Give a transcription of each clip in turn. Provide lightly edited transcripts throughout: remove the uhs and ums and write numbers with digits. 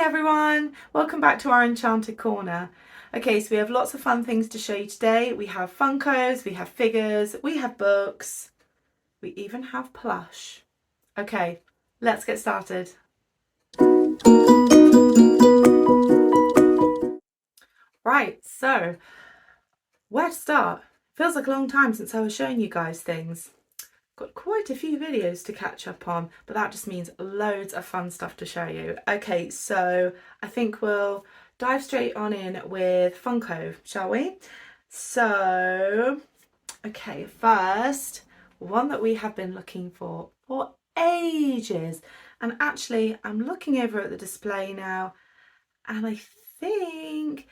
everyone, welcome back to our Enchanted Corner. Okay, so we have lots of fun things to show you today. We have Funkos, we have figures, we have books, we even have plush. Okay, let's get started. Right, so where to start? Feels like a long time since I was showing you guys things. Got quite a few videos to catch up on, but that just means loads of fun stuff to show you. Okay, so I think we'll dive straight on in with Funko, shall we? So, okay, first, one that we have been looking for ages. And actually, I'm looking over at the display now, and I think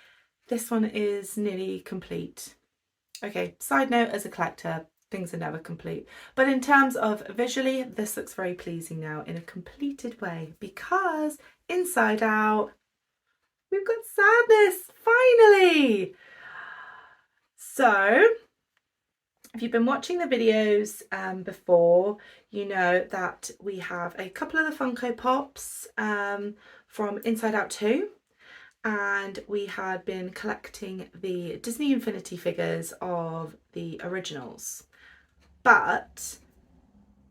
this one is nearly complete. Okay, side note, as a collector, things are never complete. But in terms of visually, this looks very pleasing now in a completed way because inside out, we've got sadness, finally! So, if you've been watching the videos before, you know that we have a couple of the Funko Pops from Inside Out 2. And we had been collecting the Disney Infinity figures of the originals. But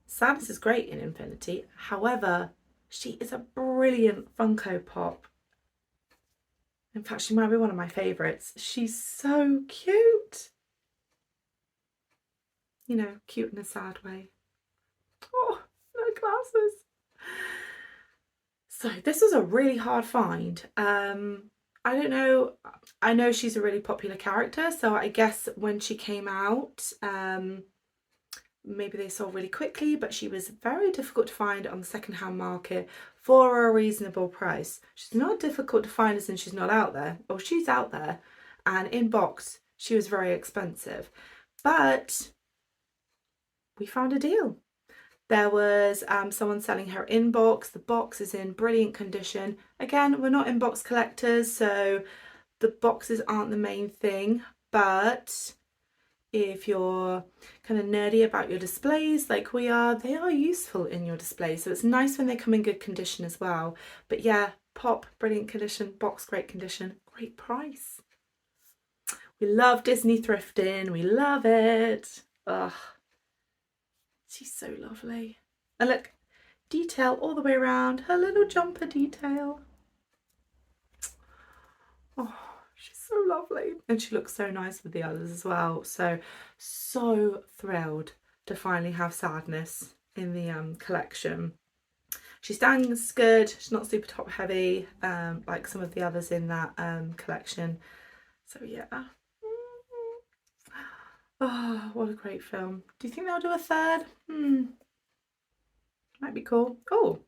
Sadness is great in Infinity. However, she is a brilliant Funko Pop. In fact, she might be one of my favourites. She's so cute. You know, cute in a sad way. Oh, no glasses. So this was a really hard find. I don't know. I know she's a really popular character, so I guess when she came out, maybe they sold really quickly, but she was very difficult to find on the secondhand market for a reasonable price. She's not difficult to find as in she's not out there. Well, she's out there, and in box she was very expensive, but we found a deal. There was someone selling her in box. The box is in brilliant condition. Again, we're not in-box collectors, so the boxes aren't the main thing, but if you're kind of nerdy about your displays like we are, they are useful in your display. So it's nice when they come in good condition as well. But yeah, pop, brilliant condition, box, great condition, great price. We love Disney thrifting. We love it. Ugh. She's so lovely. And look, detail all the way around, her little jumper detail. Oh, she's so lovely. And she looks so nice with the others as well. So thrilled to finally have Sadness in the collection. She stands good. She's not super top heavy like some of the others in that collection. So yeah. Oh, what a great film. Do you think they'll do a third? Might be cool. Oh,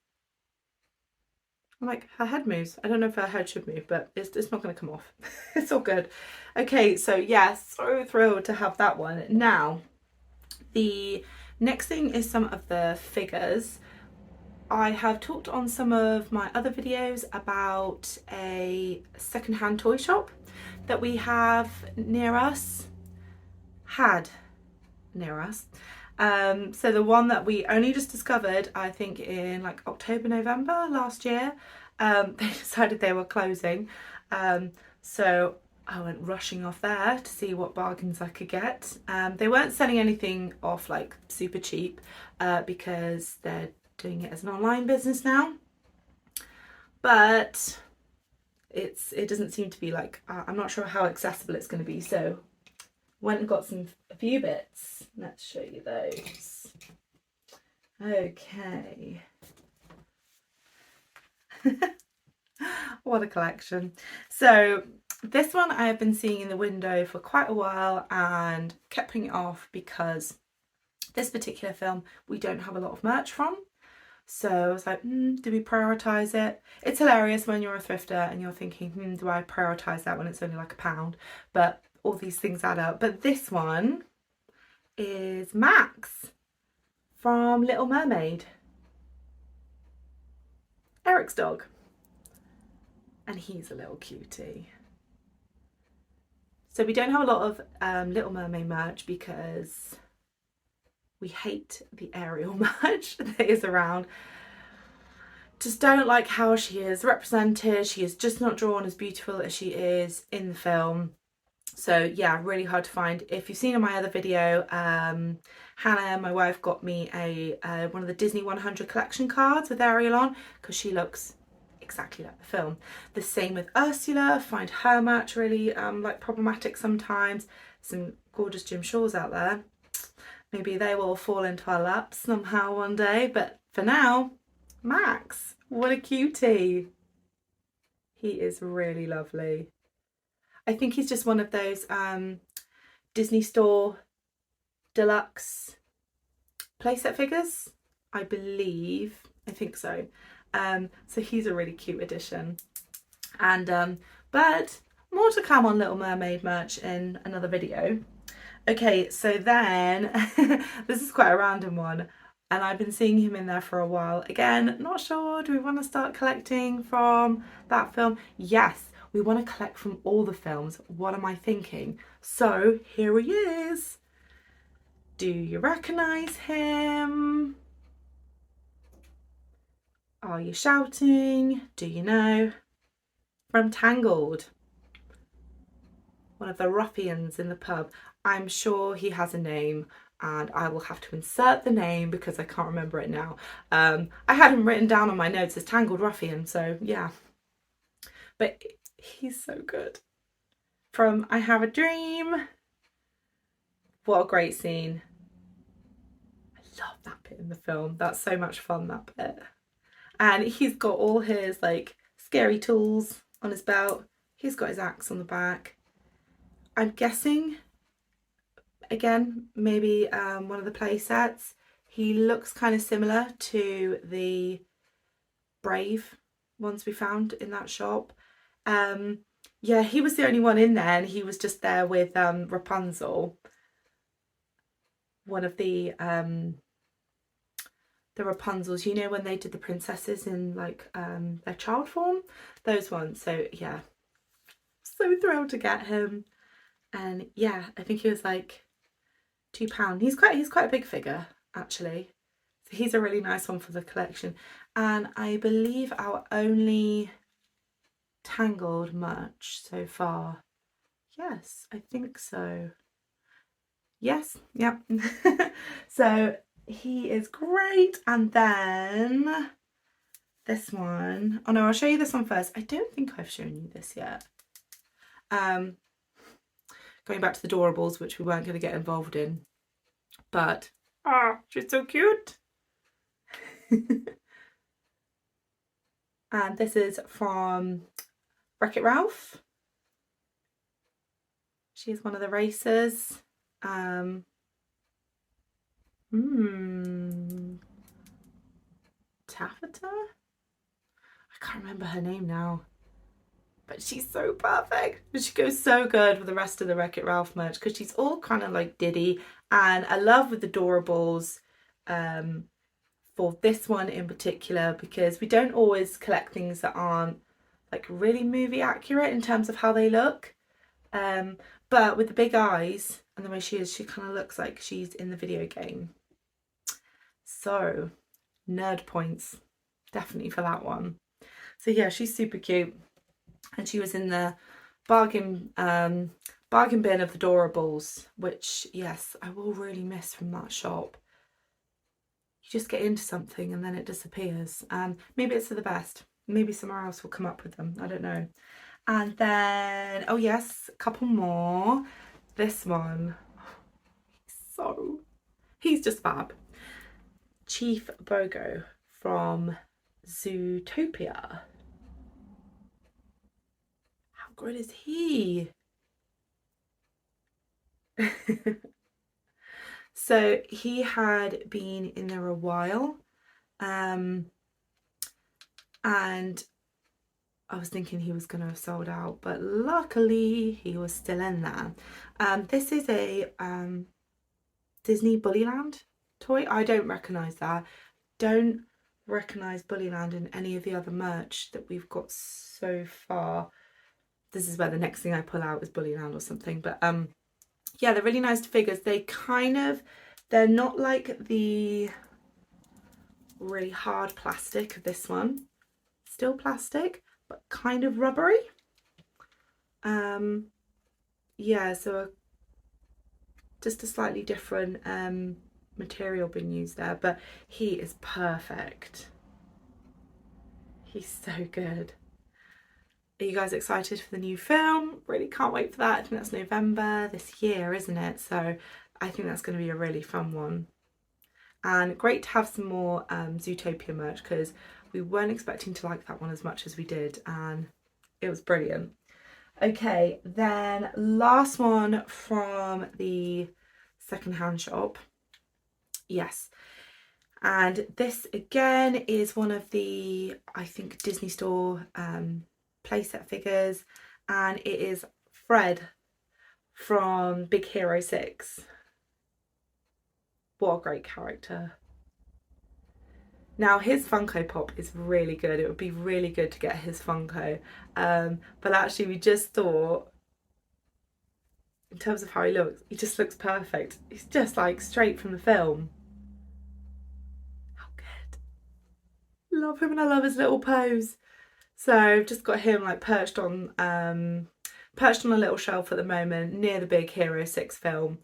like her head moves. I don't know if her head should move, but it's not going to come off. It's all good. Okay, so yeah, so thrilled to have that one. Now, the next thing is some of the figures. I have talked on some of my other videos about a secondhand toy shop that we have near us. So the one that we only just discovered, I think in like October, November last year, they decided they were closing. So I went rushing off there to see what bargains I could get. They weren't selling anything off like super cheap because they're doing it as an online business now. But it doesn't seem to be like, I'm not sure how accessible it's going to be. So went and got a few bits. Let's show you those. Okay. What a collection. So this one I have been seeing in the window for quite a while and kept putting it off because this particular film we don't have a lot of merch from. So I was like, do we prioritise it? It's hilarious when you're a thrifter and you're thinking, do I prioritise that when it's only like £1? But all these things add up. But this one is Max from Little Mermaid. Eric's dog. And he's a little cutie. So we don't have a lot of Little Mermaid merch because we hate the Ariel merch that is around. just don't like how she is represented. She is just not drawn as beautiful as she is in the film. So yeah, really hard to find. If you've seen in my other video, Hannah, my wife, got me a one of the Disney 100 collection cards with Ariel on, because she looks exactly like the film. The same with Ursula. I find her match really like problematic sometimes. Some gorgeous Jim Shaws out there. Maybe they will fall into our laps somehow one day, but for now, Max, what a cutie. He is really lovely. I think he's just one of those Disney Store deluxe playset figures, I believe. I think so. So he's a really cute addition. And but more to come on Little Mermaid merch in another video. Okay, so then this is quite a random one, and I've been seeing him in there for a while. Again, not sure, do we want to start collecting from that film? Yes, we want to collect from all the films. What am I thinking? So here he is. Do you recognise him? Are you shouting? Do you know? From Tangled. One of the ruffians in the pub. I'm sure he has a name, and I will have to insert the name because I can't remember it now. I had him written down on my notes as Tangled Ruffian, so yeah. But he's so good. From I Have a Dream. What a great scene. I love that bit in the film. That's so much fun, that bit. And he's got all his like scary tools on his belt. He's got his axe on the back. I'm guessing, again, maybe one of the play sets. He looks kind of similar to the Brave ones we found in that shop. Yeah, he was the only one in there, and he was just there with Rapunzel. One of the Rapunzels, you know, when they did the princesses in like their child form, those ones. So yeah, so thrilled to get him. And yeah, I think he was like £2. He's quite a big figure actually. So he's a really nice one for the collection. And I believe our only Tangled merch so far. Yes, I think so. Yes, yep. So he is great. And then this one. Oh no, I'll show you this one first. I don't think I've shown you this yet. Going back to the Doorables, which we weren't going to get involved in. But, she's so cute. And this is from Wreck-It Ralph. She's one of the racers. Taffeta? I can't remember her name now. But she's so perfect. She goes so good with the rest of the Wreck-It Ralph merch because she's all kind of like Diddy. And I love with the Doorables for this one in particular, because we don't always collect things that aren't like really movie accurate in terms of how they look. But with the big eyes and the way she is, she kind of looks like she's in the video game. So nerd points definitely for that one. So yeah, she's super cute. And she was in the bargain bin of the Doorables, which, yes, I will really miss from that shop. You just get into something and then it disappears. Maybe it's for the best. Maybe somewhere else will come up with them. I don't know. And then, oh yes, a couple more. This one. He's just fab. Chief Bogo from Zootopia. Good is he? So he had been in there a while, and I was thinking he was going to have sold out, but luckily he was still in there. This is a Disney Bullyland toy. I don't recognise that. Don't recognise Bullyland in any of the other merch that we've got so far. This is where the next thing I pull out is Bullyland or something. But yeah, they're really nice figures. They're not like the really hard plastic of this one. still plastic, but kind of rubbery. Yeah, so just a slightly different material being used there, but he is perfect. He's so good. Are you guys excited for the new film? Really can't wait for that. I think that's November this year, isn't it? So I think that's going to be a really fun one. And great to have some more Zootopia merch, because we weren't expecting to like that one as much as we did, and it was brilliant. Okay, then last one from the secondhand shop. Yes, and this again is one of the, I think, Disney Store playset figures, and it is Fred from Big Hero 6. What a great character. Now his Funko Pop is really good. It would be really good to get his Funko. But actually we just thought, in terms of how he just looks perfect. He's just like straight from the film. How good. Love him, and I love his little pose. So I've just got him like perched on a little shelf at the moment near the Big Hero 6 film.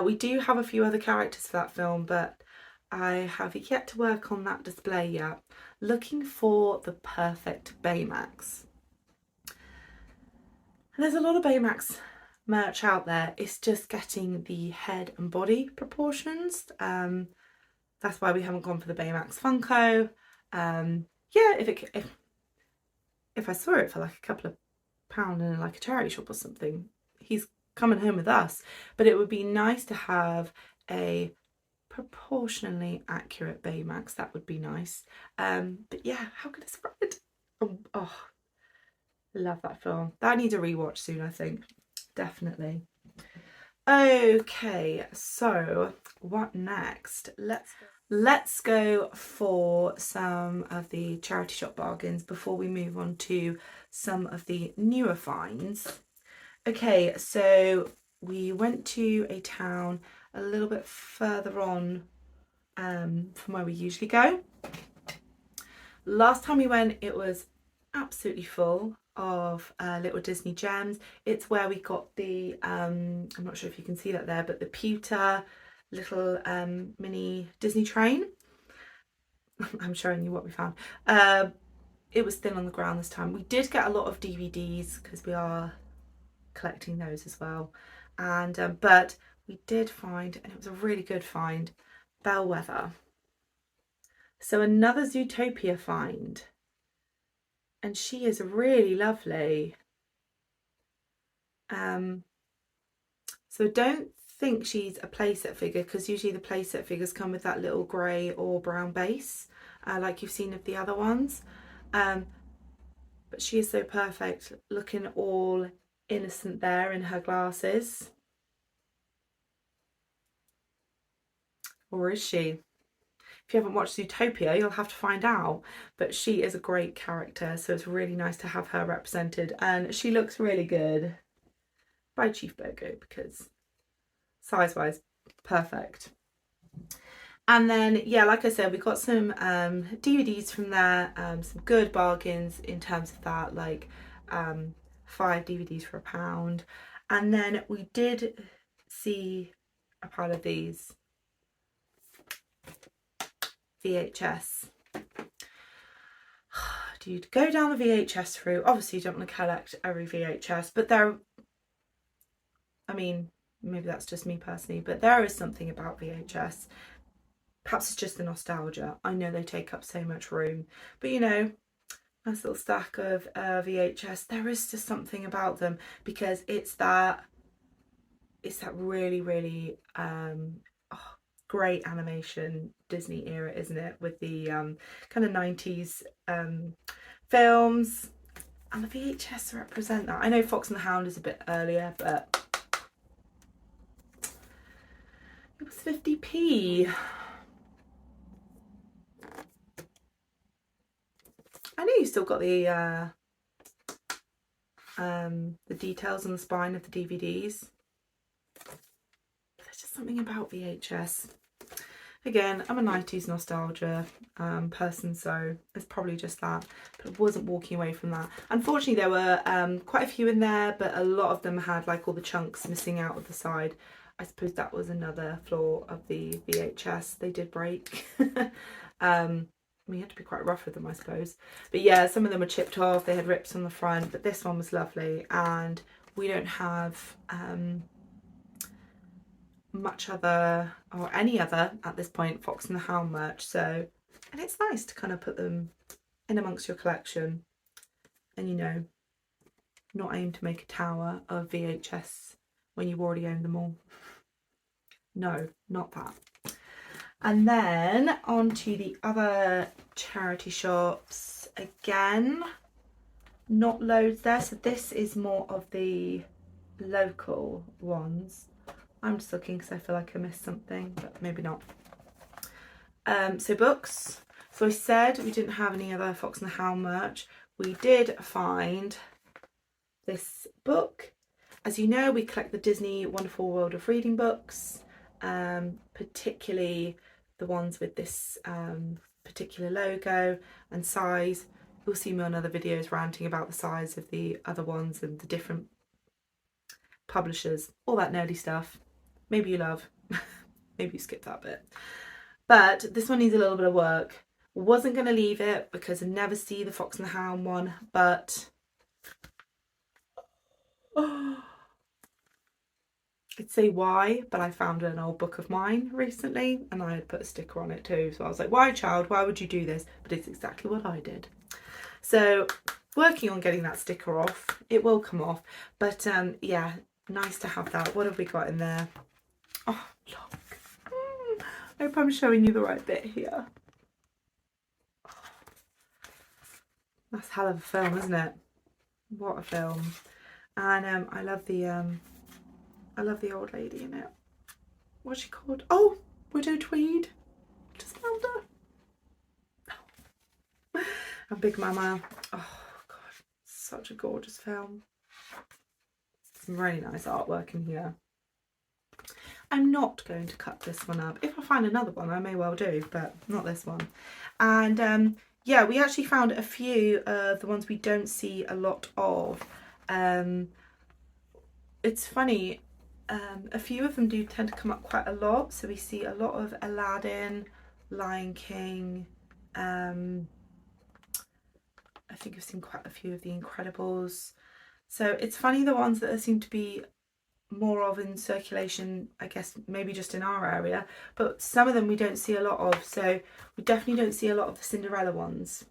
We do have a few other characters for that film, but I have yet to work on that display yet. Looking for the perfect Baymax. And there's a lot of Baymax merch out there. It's just getting the head and body proportions. That's why we haven't gone for the Baymax Funko. Yeah, if I saw it for like a couple of pound in like a charity shop or something, he's coming home with us. But it would be nice to have a proportionally accurate Baymax. That would be nice. But yeah, how good is Fred? Oh, love that film. That needs a rewatch soon, I think. Definitely. Okay, so what next? Let's go for some of the charity shop bargains before we move on to some of the newer finds. Okay, so we went to a town a little bit further on from where we usually go. Last time we went, it was absolutely full of little Disney gems. It's where we got the, I'm not sure if you can see that there, but the pewter little mini Disney train. I'm showing you what we found. It was thin on the ground this time. We did get a lot of DVDs because we are collecting those as well. And but we did find, and it was a really good find, Bellwether. So another Zootopia find. And she is really lovely. So I don't think she's a playset figure, because usually the playset figures come with that little grey or brown base, like you've seen of the other ones. But she is so perfect, looking all innocent there in her glasses. Or is she? If you haven't watched Zootopia, you'll have to find out. But she is a great character, so it's really nice to have her represented. And she looks really good by Chief Bogo, because size-wise, perfect. And then, yeah, like I said, we got some DVDs from there, some good bargains in terms of that, like 5 DVDs for £1. And then we did see a pile of these VHS. Dude, go down the VHS route. Obviously you don't want to collect every VHS, but I mean, maybe that's just me personally, but there is something about VHS. Perhaps it's just the nostalgia. I know they take up so much room, but you know, nice little stack of VHS. There is just something about them, because it's that really, really great animation Disney era, isn't it? With the kind of 90s films, and the VHS represent that. I know Fox and the Hound is a bit earlier, but it was 50p. I know you still got the details on the spine of the DVDs. There's just something about VHS. Again, I'm a 90s nostalgia person, so it's probably just that. But I wasn't walking away from that. Unfortunately, there were quite a few in there, but a lot of them had like all the chunks missing out of the side. I suppose that was another flaw of the VHS. They did break. We had to be quite rough with them, I suppose. But yeah, some of them were chipped off. They had rips on the front, but this one was lovely. And we don't have much other or any other at this point Fox and the Hound merch, so, and it's nice to kind of put them in amongst your collection and, you know, not aim to make a tower of VHS when you already own them all. No, not that. And then on to the other charity shops. Again, not loads there, so this is more of the local ones. I'm just looking because I feel like I missed something, but maybe not. So books. So I said we didn't have any other Fox and the Hound merch. We did find this book. As you know, we collect the Disney Wonderful World of Reading books, particularly the ones with this particular logo and size. You'll see me on other videos ranting about the size of the other ones and the different publishers, all that nerdy stuff. Maybe you love, maybe you skip that bit. But this one needs a little bit of work. Wasn't going to leave it because I never see the Fox and the Hound one, but I'd say why, but I found an old book of mine recently and I had put a sticker on it too. So I was like, why, child? Why would you do this? But it's exactly what I did. So working on getting that sticker off. It will come off. But yeah, nice to have that. What have we got in there? Oh, look. I hope I'm showing you the right bit here. Oh, that's a hell of a film, isn't it? What a film. And I love the old lady in it. What's she called? Oh, Widow Tweed. Just found her. And Big Mama. Oh God, such a gorgeous film. Some really nice artwork in here. I'm not going to cut this one up. If I find another one, I may well do, but not this one. And yeah, we actually found a few of the ones we don't see a lot of. It's funny, a few of them do tend to come up quite a lot. So we see a lot of Aladdin, Lion King. I think I've seen quite a few of the Incredibles. So it's funny, the ones that seem to be more of in circulation, I guess maybe just in our area, but some of them we don't see a lot of. So we definitely don't see a lot of the Cinderella ones.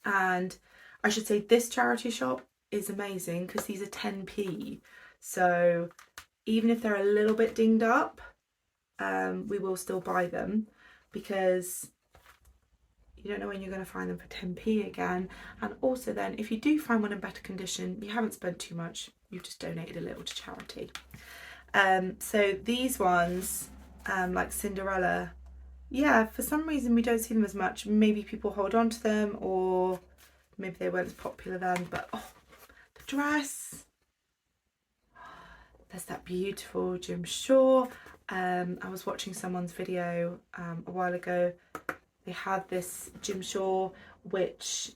And I should say this charity shop is amazing because these are 10p. So even if they're a little bit dinged up, we will still buy them because you don't know when you're going to find them for 10p again. And also then, if you do find one in better condition, you haven't spent too much, you've just donated a little to charity. So these ones, like Cinderella, yeah, for some reason we don't see them as much. Maybe people hold on to them, or maybe they weren't as popular then, but oh, the dress. There's that beautiful Jim Shore. I was watching someone's video a while ago. They had this Jim Shore which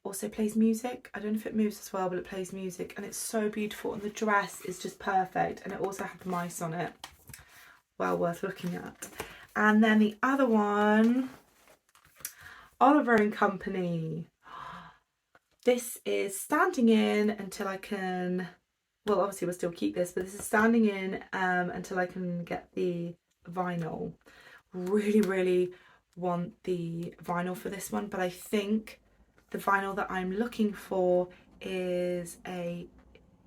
also plays music. I don't know if it moves as well, but it plays music and it's so beautiful, and the dress is just perfect, and it also had the mice on it. Well worth looking at. And then the other one, Oliver and Company. This is standing in until I can, well obviously we'll still keep this, but this is standing in until I can get the vinyl. Really want the vinyl for this one, but I think the vinyl that I'm looking for is a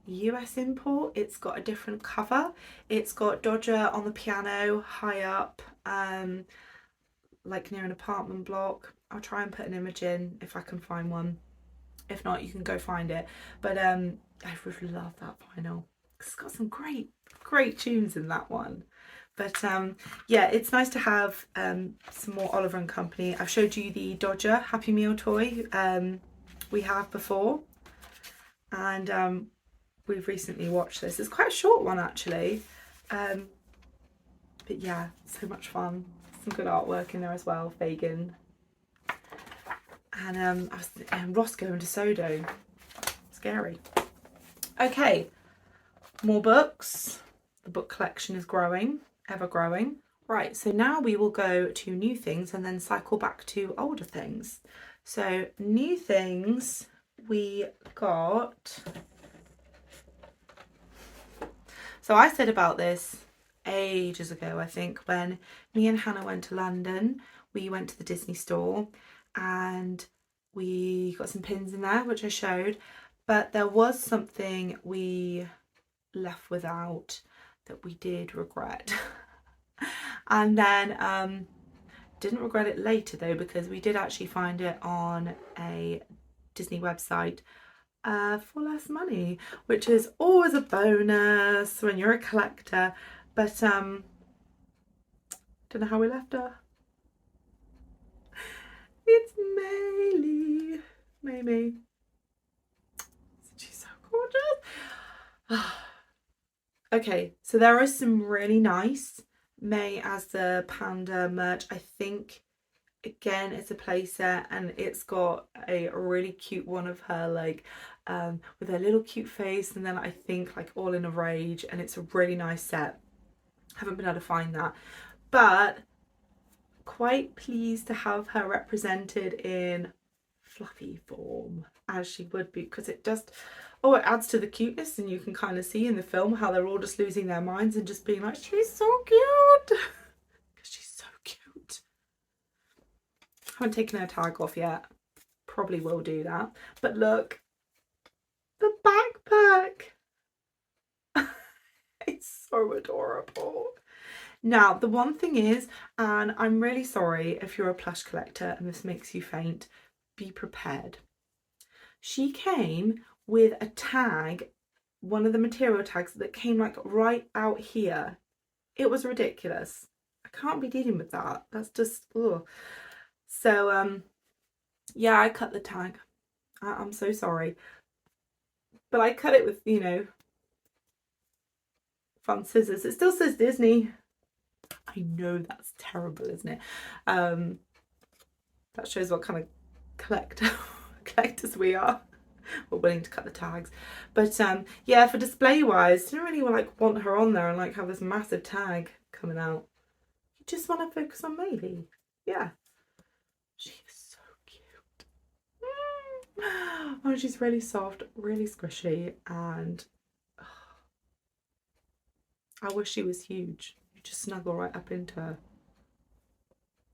US import. It's got a different cover. It's got Dodger on the piano high up, like near an apartment block. I'll try and put an image in if I can find one. If not, you can go find it. But I really love that vinyl. It's got some great tunes in that one. But yeah, it's nice to have some more Oliver and Company. I've showed you the Dodger Happy Meal toy we have before, and we've recently watched this. It's quite a short one actually. But yeah, so much fun. Some good artwork in there as well, Fagin. And Roscoe and DeSoto. Scary. Okay, more books. The book collection is growing, ever growing. Right, so now we will go to new things and then cycle back to older things. So new things, we got... So I said about this ages ago, I think, when me and Hannah went to London. We went to the Disney store and we got some pins in there, which I showed. But there was something we left without that we did regret. And then didn't regret it later though, because we did actually find it on a Disney website for less money, which is always a bonus when you're a collector. But don't know how we left her. It's Mei Lee. Maybe. She's so gorgeous. Okay, so there is some really nice Mei as the panda merch. I think again it's a playset, and it's got a really cute one of her, like with her little cute face, and then I think like all in a rage, and it's a really nice set. Haven't been able to find that, but quite pleased to have her represented in fluffy form, as she would be, because it just, oh, it adds to the cuteness, and you can kind of see in the film how they're all just losing their minds and just being like, she's so cute, because she's so cute. Haven't taken her tag off yet, probably will do that. But look, the backpack. It's so adorable. Now, the one thing is, and I'm really sorry if you're a plush collector and this makes you faint, be prepared. She came with a tag, one of the material tags that came like right out here. It was ridiculous. I can't be dealing with that. That's just, ugh. So, yeah, I cut the tag. I'm so sorry. But I cut it with, you know, fun scissors. It still says Disney. I know that's terrible, isn't it? That shows what kind of collectors we are. We're willing to cut the tags. But yeah, for display wise, didn't really like want her on there and like have this massive tag coming out. You just want to focus on Mei Lee. Yeah. She is so cute. Oh, she's really soft, really squishy, and I wish she was huge. You just snuggle right up into her.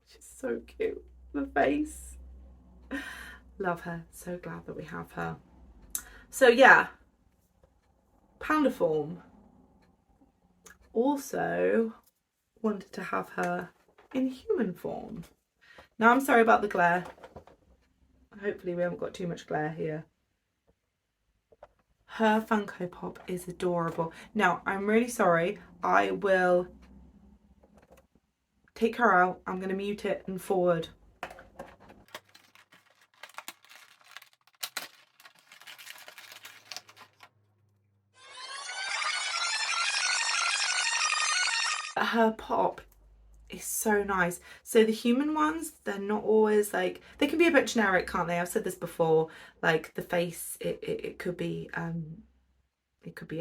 She's so cute. The face. Love her. So glad that we have her. So yeah, panda form. Also wanted to have her in human form. Now I'm sorry about the glare. Hopefully we haven't got too much glare here. Her Funko Pop is adorable. Now I'm really sorry. I will take her out. I'm going to mute it and forward. Her pop is so nice. So the human ones, they're not always like, they can be a bit generic, can't they? I've said this before, like the face, it could be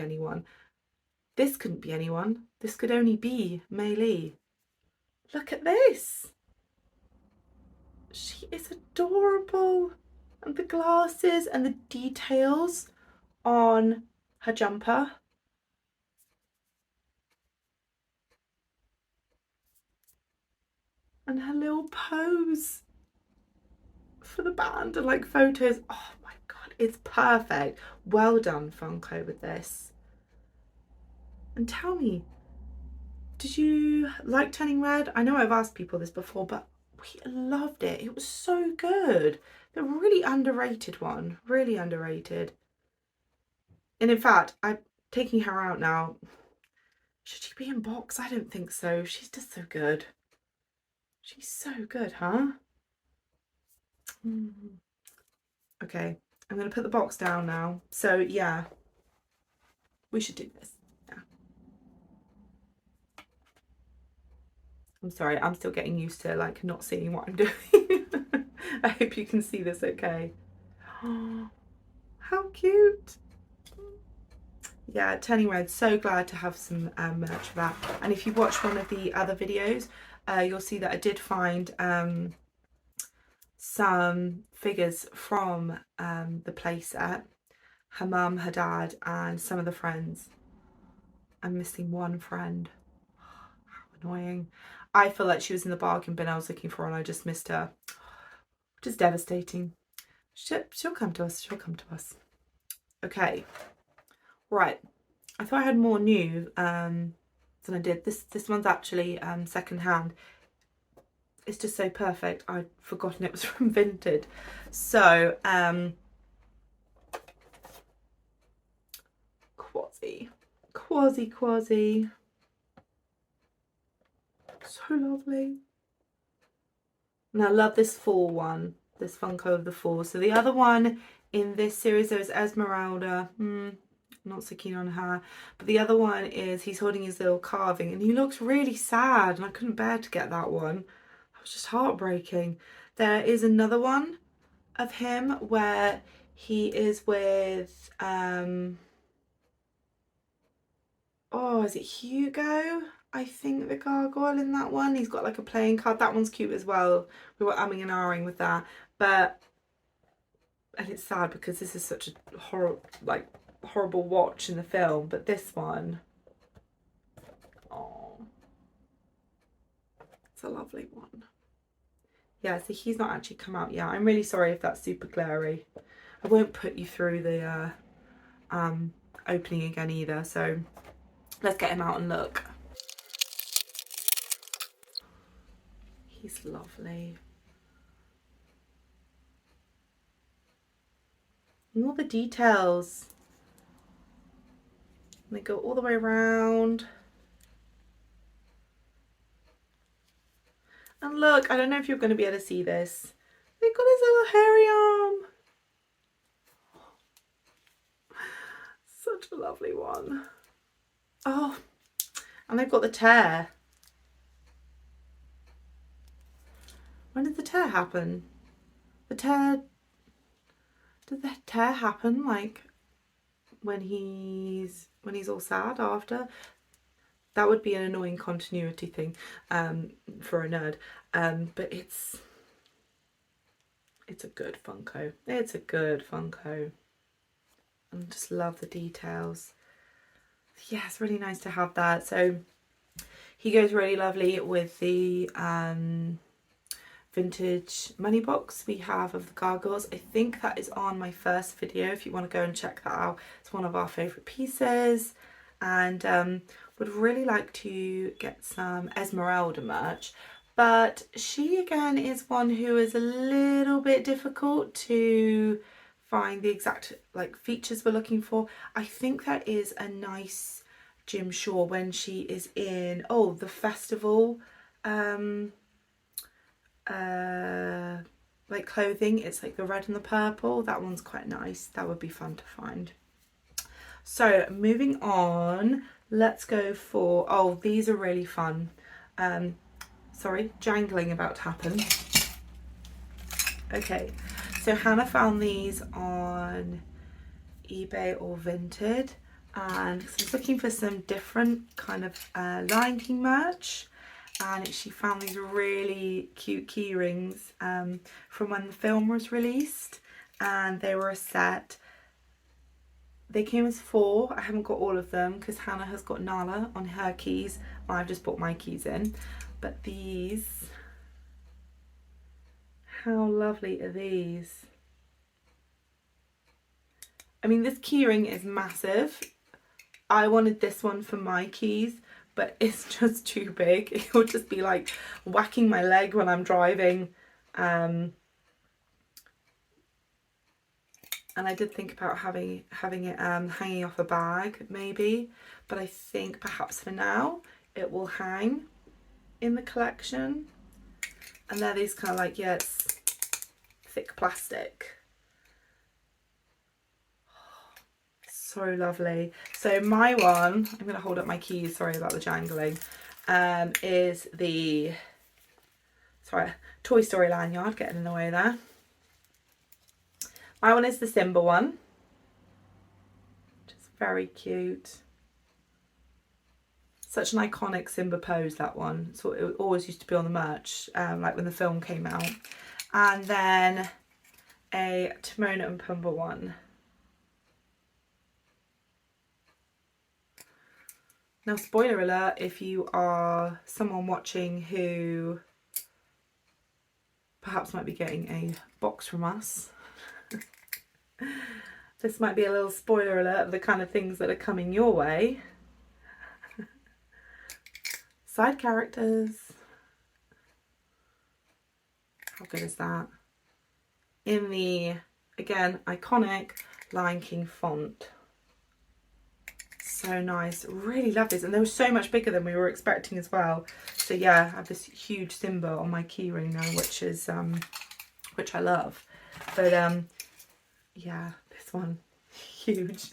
anyone. This couldn't be anyone. This could only be Mei Lee. Look at this. She is adorable. And the glasses and the details on her jumper. And her little pose for the band and like photos. Oh my god, it's perfect. Well done, Funko, with this. And tell me, did you like Turning Red? I know I've asked people this before, but we loved it. It was so good. The really underrated one. Really underrated. And in fact, I'm taking her out now. Should she be in box? I don't think so. She's just so good. She's so good, huh? Okay, I'm going to put the box down now. So yeah, we should do this. Yeah. I'm sorry, I'm still getting used to like not seeing what I'm doing. I hope you can see this okay. Oh, how cute. Yeah, Turning Red, so glad to have some merch for that. And if you watch one of the other videos, you'll see that I did find some figures from the playset. Her mum, her dad, and some of the friends. I'm missing one friend. How annoying. I feel like she was in the bargain bin I was looking for and I just missed her. Which is devastating. She'll come to us, she'll come to us. Okay. Right. I thought I had more new than I did. This one's actually secondhand. It's just so perfect. I'd forgotten it was from Vinted. So, Quasi. So lovely. And I love this fall one, this Funko of the Fall. So the other one in this series, there was Esmeralda. Not so keen on her. But the other one is he's holding his little carving and he looks really sad and I couldn't bear to get that one. That was just heartbreaking. There is another one of him where he is with, oh, is it Hugo? I think the gargoyle in that one. He's got like a playing card. That one's cute as well. We were umming and ahhing with that. But, and it's sad because this is such a horrible watch in the film. But this one, oh, it's a lovely one. Yeah, so he's not actually come out yet. I'm really sorry if that's super glary. I won't put you through the opening again either. So let's get him out and look. He's lovely. And all the details. And they go all the way around. And look, I don't know if you're going to be able to see this. They've got his little hairy arm. Such a lovely one. Oh, and they've got the tear. When did the tear happen? Did the tear happen like when he's all sad after? That would be an annoying continuity thing for a nerd. But it's a good Funko. It's a good Funko. And I just love the details. Yeah, it's really nice to have that. So he goes really lovely with the vintage money box we have of the gargoyles. I think that is on my first video if you want to go and check that out. It's one of our favourite pieces, and would really like to get some Esmeralda merch, but she again is one who is a little bit difficult to find the exact like features we're looking for. I think there is a nice Jim Shaw when she is in the festival like clothing. It's like the red and the purple. That one's quite nice. That would be fun to find. So moving on, let's go for, these are really fun. Sorry, jangling about to happen. Okay, so Hannah found these on eBay or Vinted, and I was looking for some different kind of Lion King merch, and she found these really cute key rings from when the film was released, and they were a set. They came as 4. I haven't got all of them because Hannah has got Nala on her keys. I've just put my keys in. But these, how lovely are these? I mean, this key ring is massive. I wanted this one for my keys, but it's just too big. It would just be like whacking my leg when I'm driving. And I did think about having it hanging off a bag maybe, but I think perhaps for now it will hang in the collection. And they're these kind of like, yeah, it's thick plastic. So lovely. So my one, I'm going to hold up my keys, sorry about the jangling. is the, sorry, Toy Story lanyard, getting in the way there. My one is the Simba one, which is very cute. Such an iconic Simba pose, that one. So it always used to be on the merch, like when the film came out. And then a Timon and Pumbaa one. Now, spoiler alert, if you are someone watching who perhaps might be getting a box from us, this might be a little spoiler alert of the kind of things that are coming your way. Side characters. How good is that? In the, again, iconic Lion King font. So nice. Really love this. And they were so much bigger than we were expecting as well. So yeah, I have this huge Simba on my keyring now, which is which I love. But yeah, this one, huge.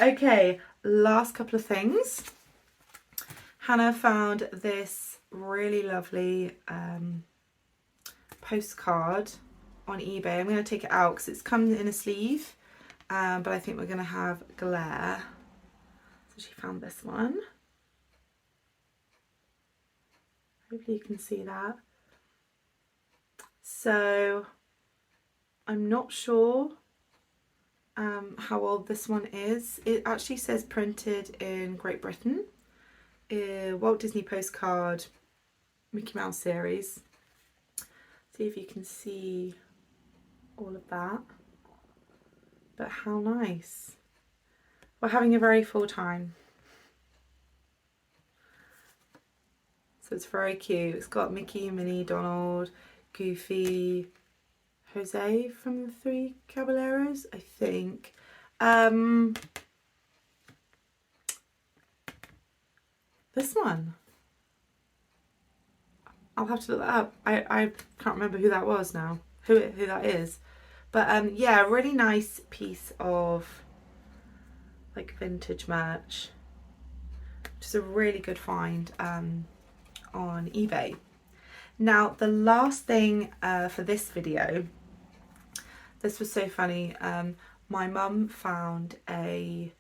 Okay, last couple of things. Hannah found this really lovely postcard on eBay. I'm going to take it out because it's come in a sleeve, but I think we're going to have glare. So she found this one. Hopefully you can see that. So I'm not sure how old this one is. It actually says printed in Great Britain. Walt Disney Postcard Mickey Mouse series. See if you can see all of that. But how nice. We're having a very full time. So it's very cute. It's got Mickey, Minnie, Donald, Goofy, Jose from the Three Caballeros, I think. This one. I'll have to look that up. I can't remember who that was now. Who that is. But yeah, really nice piece of like vintage merch. Which is a really good find on eBay. Now the last thing for this video, this was so funny. My mum found a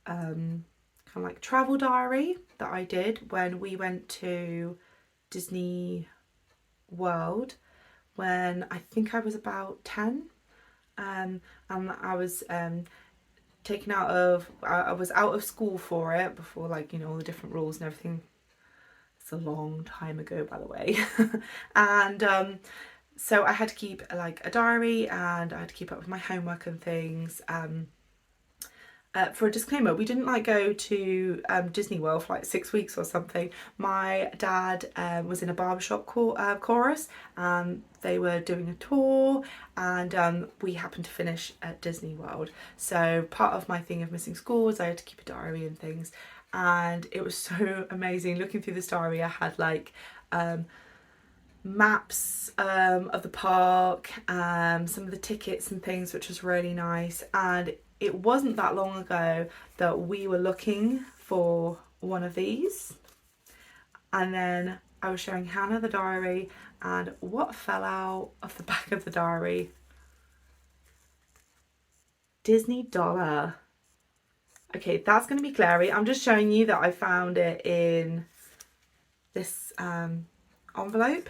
kind of like travel diary that I did when we went to Disney World when I think I was about 10, and I was taken out of, I was out of school for it before, like, you know, all the different rules and everything. It's a long time ago, by the way. And so I had to keep like a diary, and I had to keep up with my homework and things. For a disclaimer, we didn't like go to Disney World for like 6 weeks or something. My dad was in a barbershop chorus, and they were doing a tour, and we happened to finish at Disney World. So part of my thing of missing school was I had to keep a diary and things, and it was so amazing. Looking through this diary, I had like maps of the park, some of the tickets and things, which was really nice. And it wasn't that long ago that we were looking for one of these, and then I was showing Hannah the diary, and what fell out of the back of the diary? Disney dollar. Okay, that's going to be glary. I'm just showing you that I found it in this envelope.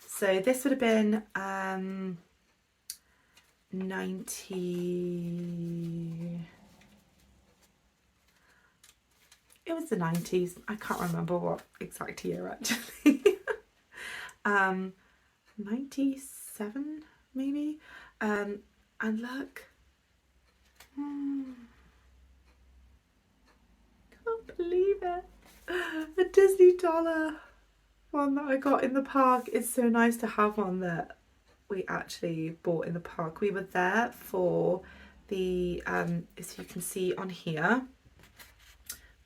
So this would have been 90, it was the 90s. I can't remember what exact year actually. 97 maybe. And look, can't believe it. A Disney dollar one that I got in the park. It's so nice to have one that we actually bought in the park. We were there for the as you can see on here,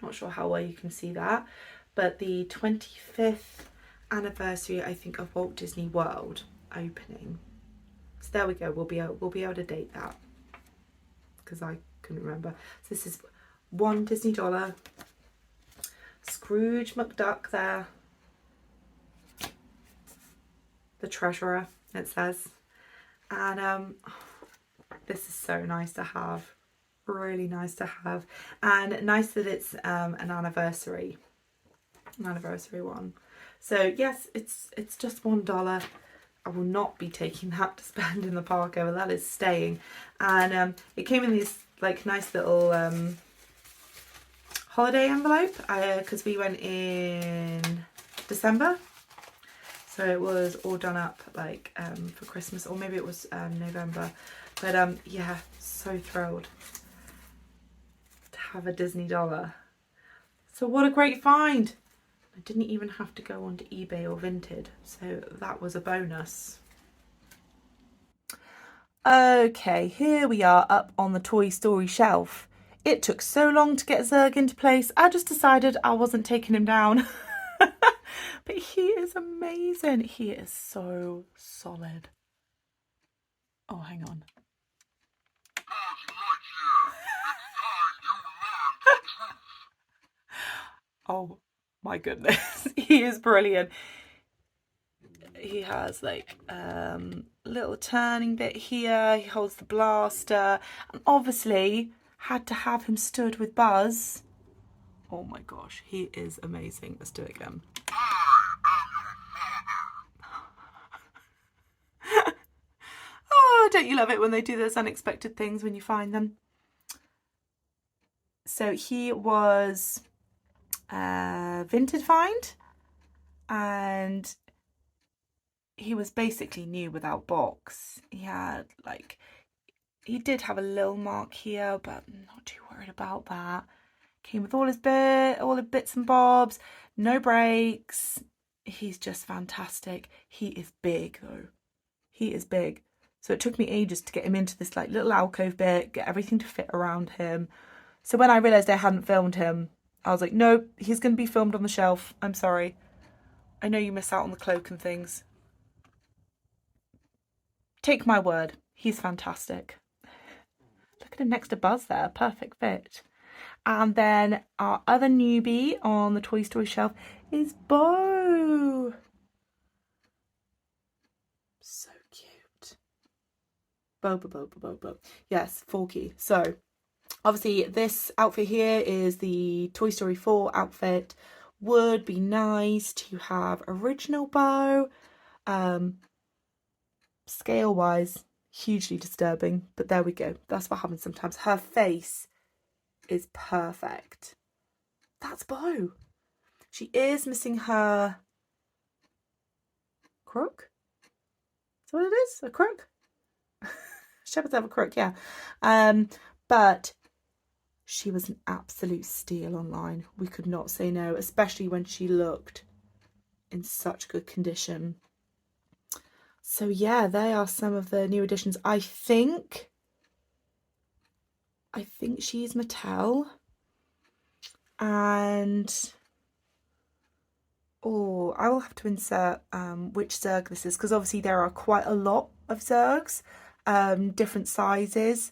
not sure how well you can see that, but the 25th anniversary, I think, of Walt Disney World opening. So there we go. We'll be able to date that because I couldn't remember. So this is one Disney dollar. Scrooge McDuck there. The treasurer, it says. And this is so nice to have. Really nice to have. And nice that it's an anniversary one. So yes, it's just $1. I will not be taking that to spend in the park over. That is staying. And it came in these like nice little holiday envelope because we went in December. So it was all done up like for Christmas, or maybe it was November. But yeah, so thrilled to have a Disney dollar. So what a great find. I didn't even have to go onto eBay or Vinted, so that was a bonus. Okay, here we are up on the Toy Story shelf. It took so long to get Zurg into place, I just decided I wasn't taking him down. But he is amazing. He is so solid. Oh, hang on. Oh my goodness, he is brilliant. He has like little turning bit here. He holds the blaster, and obviously had to have him stood with Buzz. Oh my gosh, he is amazing. Let's do it again. Oh, don't you love it when they do those unexpected things when you find them? So he was Vinted find, and he was basically new without box. He had like, he did have a little mark here, but I'm not too worried about that. Came with all the bits and bobs, no brakes. He's just fantastic. He is big though. He is big. So it took me ages to get him into this like little alcove bit, get everything to fit around him. So when I realised I hadn't filmed him, I was like, no, he's going to be filmed on the shelf. I'm sorry. I know you miss out on the cloak and things. Take my word, he's fantastic. Look at him next to Buzz there, perfect fit. And then our other newbie on the Toy Story shelf is Bo. So cute. Bo. Yes, Forky. So obviously this outfit here is the Toy Story 4 outfit. Would be nice to have original Bo. Scale wise, hugely disturbing, but there we go. That's what happens sometimes. Her face is perfect. That's Bo. She is missing her crook. Is that what it is? A crook? Shepherds have a crook, yeah. But she was an absolute steal online. We could not say no, especially when she looked in such good condition. So yeah, they are some of the new additions. I think she's Mattel. And oh, I will have to insert which Zurg this is, because obviously there are quite a lot of Zurgs, different sizes.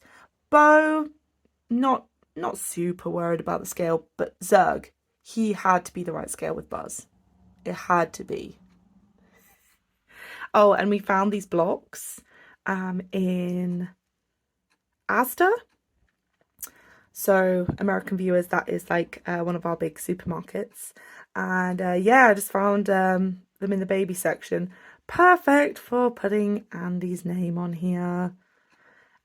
Bo, not super worried about the scale, but Zurg, he had to be the right scale with Buzz. It had to be. Oh, and we found these blocks in Asda. So American viewers, that is like one of our big supermarkets. And yeah, I just found them in the baby section. Perfect for putting Andy's name on here.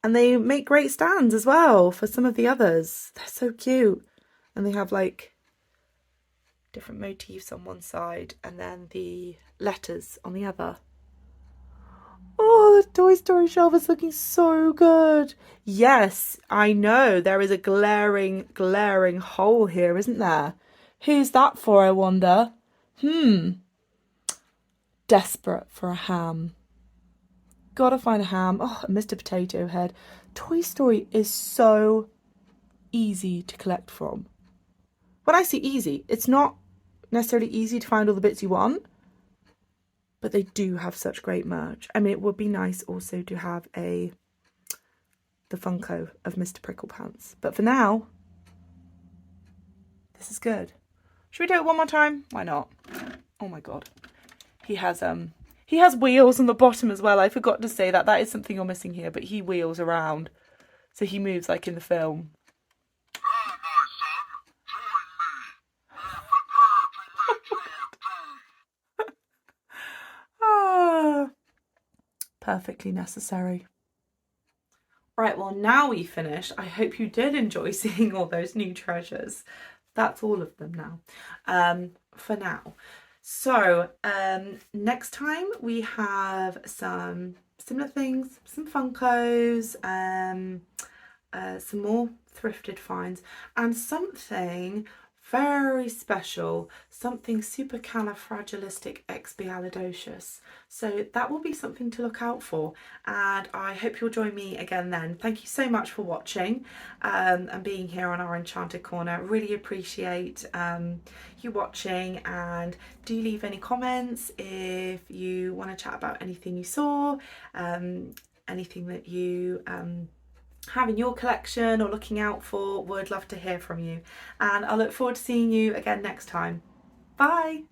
And they make great stands as well for some of the others. They're so cute. And they have like different motifs on one side and then the letters on the other. Oh, the Toy Story shelf is looking so good. Yes, I know. There is a glaring hole here, isn't there? Who's that for, I wonder? Desperate for a ham. Gotta find a ham. Oh, Mr. Potato Head. Toy Story is so easy to collect from. When I say easy, it's not necessarily easy to find all the bits you want, but they do have such great merch. I mean, it would be nice also to have the Funko of Mr. Pricklepants. But for now, this is good. Should we do it one more time? Why not? Oh my god. He has wheels on the bottom as well. I forgot to say that. That is something you're missing here, but he wheels around. So he moves like in the film. Now, my son, join me. Ah, perfectly necessary. Right, well, now we finished. I hope you did enjoy seeing all those new treasures. That's all of them now, for now. So next time we have some similar things, some Funkos, some more thrifted finds, and something very special, something supercalifragilisticexpialidocious. So that will be something to look out for, and I hope you'll join me again then. Thank you so much for watching and being here on our Enchanted Corner. Really appreciate you watching, and do leave any comments if you want to chat about anything you saw, anything that you have in your collection or looking out for. Would love to hear from you, and I look forward to seeing you again next time. Bye.